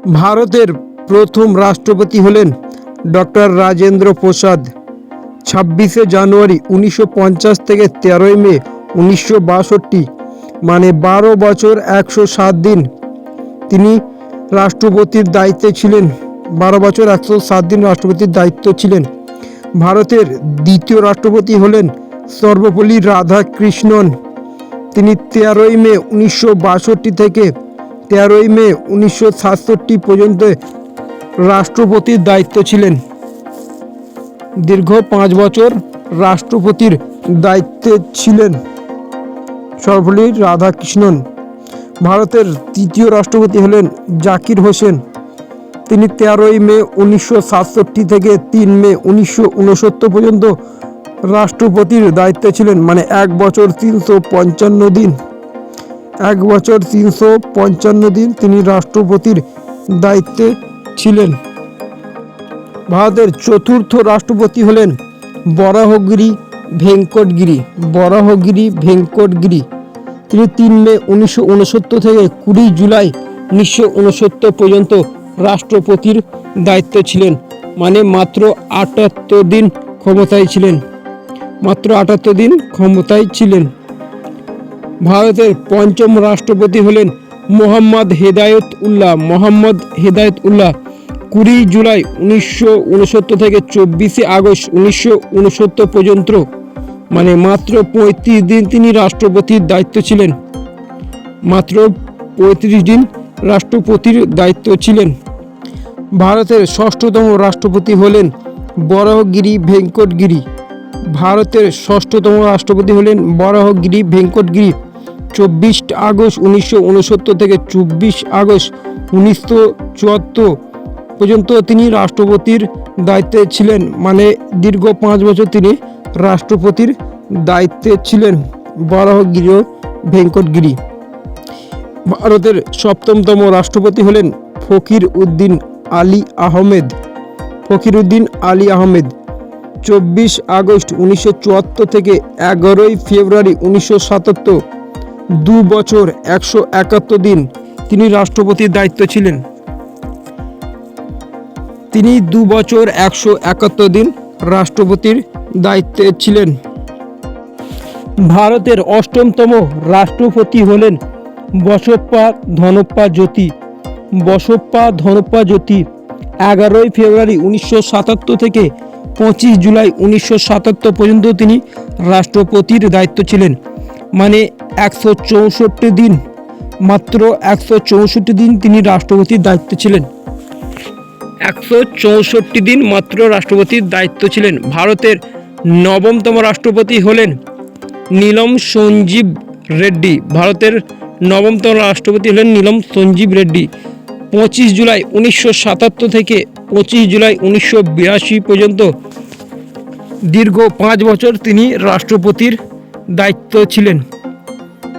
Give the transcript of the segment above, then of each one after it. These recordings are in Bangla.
ভারতের প্রথম রাষ্ট্রপতি হলেন ডক্টর রাজেন্দ্র প্রসাদ। 26শে জানুয়ারি 1950 থেকে 13ই মে 1962, মানে 12 বছর 107 দিন তিনি রাষ্ট্রপতির দায়িত্বে ছিলেন। 12 বছর 107 দিন রাষ্ট্রপতির দায়িত্ব ছিলেন। ভারতের দ্বিতীয় রাষ্ট্রপতি হলেন সর্বপল্লী রাধাকৃষ্ণন। তিনি 13ই মে 1962 থেকে 13ই মে 1967 পর্যন্ত রাষ্ট্রপতির দায়িত্ব ছিলেন। দীর্ঘ 5 বছর রাষ্ট্রপতির দায়িত্বে ছিলেন সর্বপল্লী রাধাকৃষ্ণন। ভারতের তৃতীয় রাষ্ট্রপতি হলেন জাকির হোসেন। তিনি 13ই মে 1967 থেকে 3 মে 1969 পর্যন্ত রাষ্ট্রপতির দায়িত্বে ছিলেন, মানে 1 বছর 355 দিন। 1 বছর 355 দিন তিনি রাষ্ট্রপতির দায়িত্বে ছিলেন। ভারতের চতুর্থ রাষ্ট্রপতি হলেন বরাহগিরি ভেঙ্কটগিরি। বরাহগিরি ভেঙ্কটগিরি তিনি 3 মে 1969 থেকে 20 জুলাই 1969 পর্যন্ত রাষ্ট্রপতির দায়িত্বে ছিলেন, মানে মাত্র 78 দিন ক্ষমতায় ছিলেন। মাত্র 78 দিন ক্ষমতায় ছিলেন। ভারতের পঞ্চম রাষ্ট্রপতি হলেন মোহাম্মদ হেদায়েত উল্লাহ। মোহাম্মদ হেদায়েত উল্লাহ 20 জুলাই 1969 থেকে 24শে আগস্ট 1969 পর্যন্ত, মানে মাত্র 35 দিন তিনি রাষ্ট্রপতির দায়িত্ব ছিলেন। মাত্র 35 দিন রাষ্ট্রপতির দায়িত্ব ছিলেন। ভারতের ষষ্ঠতম রাষ্ট্রপতি হলেন বরাহগিরি ভেঙ্কটগিরি। ভারতের ষষ্ঠতম রাষ্ট্রপতি হলেন বরাহগিরি ভেঙ্কটগিরি। 24 আগস্ট 1969 থেকে 24 আগস্ট 1974 পর্যন্ত তিনি রাষ্ট্রপতির দায়িত্বে ছিলেন, মানে দীর্ঘ 5 বছর তিনি রাষ্ট্রপতির দায়িত্বে ছিলেন বরাহগিরি ভেঙ্কটগিরি। ভারতের সপ্তমতম রাষ্ট্রপতি হলেন ফকির উদ্দিন আলী আহমেদ। ফকির উদ্দিন আলী আহমেদ 24 আগস্ট 1974 থেকে 11ই ফেব্রুয়ারি 1977, 2 বছর 171 দিন তিনি রাষ্ট্রপতির দায়িত্ব ছিলেন। তিনি 2 বছর 171 দিন রাষ্ট্রপতির দায়িত্বে ছিলেন। ভারতের অষ্টমতম রাষ্ট্রপতি হলেন বসপ্পা ধনপ্পা জ্যোতি। বসপ্পা ধনপ্পা জ্যোতি 11ই ফেব্রুয়ারি 1977 থেকে 25 জুলাই 1977 পর্যন্ত তিনি রাষ্ট্রপতির দায়িত্ব ছিলেন, মানে 164 দিন। মাত্র 164 দিন তিনি রাষ্ট্রপতির দায়িত্বে ছিলেন। 164 দিন মাত্র রাষ্ট্রপতির দায়িত্ব ছিলেন। ভারতের নবমতম রাষ্ট্রপতি হলেন নীলম সঞ্জীব রেড্ডি। ভারতের নবমতম রাষ্ট্রপতি হলেন নীলম সঞ্জীব রেড্ডি। 25 জুলাই 1977 থেকে 25 জুলাই 1982 পর্যন্ত দীর্ঘ 5 বছর তিনি রাষ্ট্রপতির দায়িত্ব ছিলেন।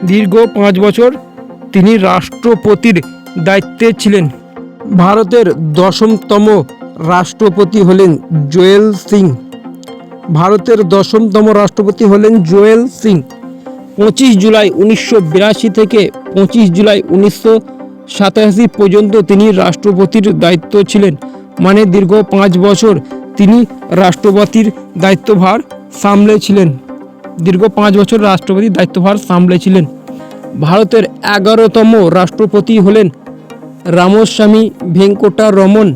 দীর্ঘ 5 বছর তিনি রাষ্ট্রপতির দায়িত্বে ছিলেন। ভারতের 10তম রাষ্ট্রপতি হলেন জোয়েল সিং। ভারতের 10তম রাষ্ট্রপতি হলেন জোয়েল সিং। 25 জুলাই 1982 থেকে 25 জুলাই 1987 পর্যন্ত তিনি রাষ্ট্রপতির দায়িত্ব ছিলেন, মানে দীর্ঘ 5 বছর তিনি রাষ্ট্রপতির দায়িত্বভার সামলেছিলেন। দীর্ঘ 5 বছর রাষ্ট্রপতির দায়িত্বভার সামলেছিলেন। ভারতের 11তম রাষ্ট্রপতি হলেন রামস্বামী ভেঙ্কটারমন।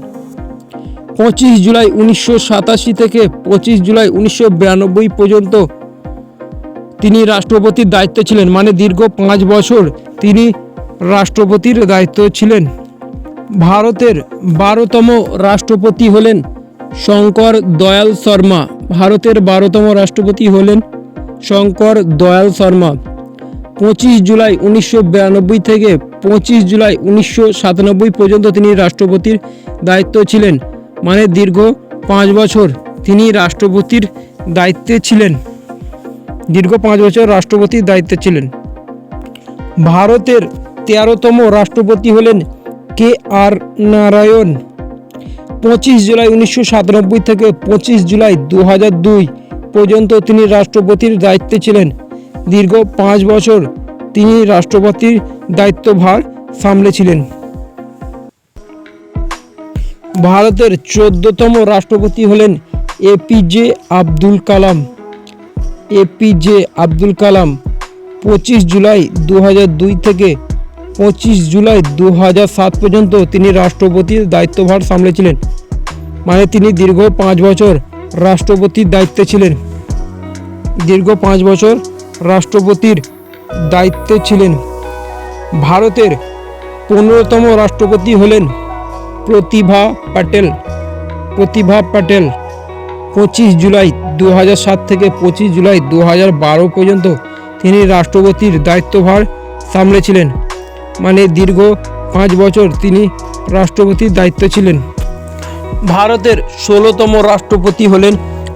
25 জুলাই 1987 থেকে 25 জুলাই 1992 পর্যন্ত তিনি রাষ্ট্রপতির দায়িত্বে ছিলেন, মানে দীর্ঘ 5 বছর তিনি রাষ্ট্রপতির দায়িত্ব ছিলেন। ভারতের 12তম রাষ্ট্রপতি হলেন শঙ্কর দয়াল শর্মা। ভারতের 12তম রাষ্ট্রপতি হলেন শঙ্কর দয়াল শর্মা। 25 জুলাই 1992 থেকে 25 জুলাই 1997 পর্যন্ত তিনি রাষ্ট্রপতির দায়িত্ব ছিলেন, মানে দীর্ঘ 5 বছর তিনি রাষ্ট্রপতির দায়িত্বে ছিলেন। দীর্ঘ 5 বছর রাষ্ট্রপতির দায়িত্বে ছিলেন। ভারতের 13তম রাষ্ট্রপতি হলেন কে আর নারায়ণ। 25 জুলাই 1997 থেকে 25 জুলাই 2002 পর্যন্ত তিনি রাষ্ট্রপতির দায়িত্বে ছিলেন। দীর্ঘ 5 বছর তিনি রাষ্ট্রপতির দায়িত্বভার সামলেছিলেন। ভারতের 14তম রাষ্ট্রপতি হলেন এপিজে আব্দুল কালাম। এপিজে আব্দুল কালাম 25 জুলাই 2002 থেকে 25 জুলাই 2007 পর্যন্ত তিনি রাষ্ট্রপতির দায়িত্বভার সামলেছিলেন। মানে তিনি দীর্ঘ 5 বছর রাষ্ট্রপতির দায়িত্বে ছিলেন। দীর্ঘ 5 বছর রাষ্ট্রপতির দায়িত্বে ছিলেন। ভারতের 15তম রাষ্ট্রপতি হলেন প্রতিভা পাটেল। প্রতিভা পাটেল 25 জুলাই 2007 থেকে 25 জুলাই 2012 পর্যন্ত তিনি রাষ্ট্রপতির দায়িত্বভার সামলেছিলেন। মানে দীর্ঘ 5 বছর তিনি রাষ্ট্রপতির দায়িত্বে ছিলেন। ভারতের 16তম রাষ্ট্রপতি হলেন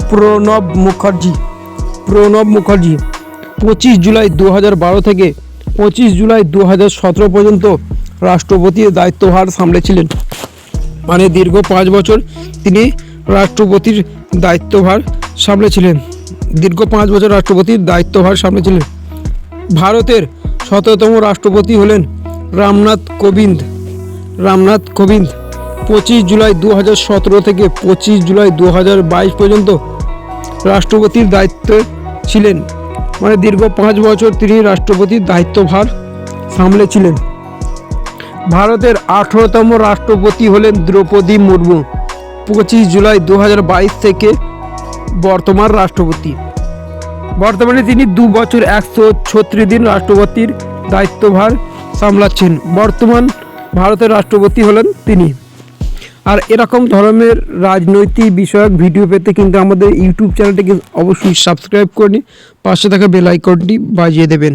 প্রণব মুখার্জি। প্রণব মুখার্জি 25 জুলাই 2012 থেকে 25 জুলাই 2017 পর্যন্ত রাষ্ট্রপতির দায়িত্বভার সামলেছিলেন। মানে দীর্ঘ 5 বছর তিনি রাষ্ট্রপতির দায়িত্বভার সামলেছিলেন। দীর্ঘ 5 বছর রাষ্ট্রপতির দায়িত্বভার সামলেছিলেন। ভারতের 17তম রাষ্ট্রপতি হলেন রামনাথ কোবিন্দ। রামনাথ কোবিন্দ 25 জুলাই 2017 থেকে 25 জুলাই 2022 পর্যন্ত রাষ্ট্রপতির দায়িত্বে ছিলেন। মানে দীর্ঘ 5 বছর তিনি রাষ্ট্রপতির দায়িত্বভার সামলেছিলেন। ভারতের 18তম রাষ্ট্রপতি হলেন দ্রৌপদী মুর্মু। 25 জুলাই 2022 থেকে বর্তমান রাষ্ট্রপতি। বর্তমানে তিনি 2 বছর 136 দিন রাষ্ট্রপতির দায়িত্বভার সামলাচ্ছেন। বর্তমান ভারতের রাষ্ট্রপতি হলেন তিনি। আর এরকম ধরনের রাজনৈতিক বিষয়ক ভিডিও পেতে কিন্তু আমাদের ইউটিউব চ্যানেলটিকে অবশ্যই সাবস্ক্রাইব করে নিন, পাশে থাকা বেল আইকনটি বাজিয়ে দেবেন।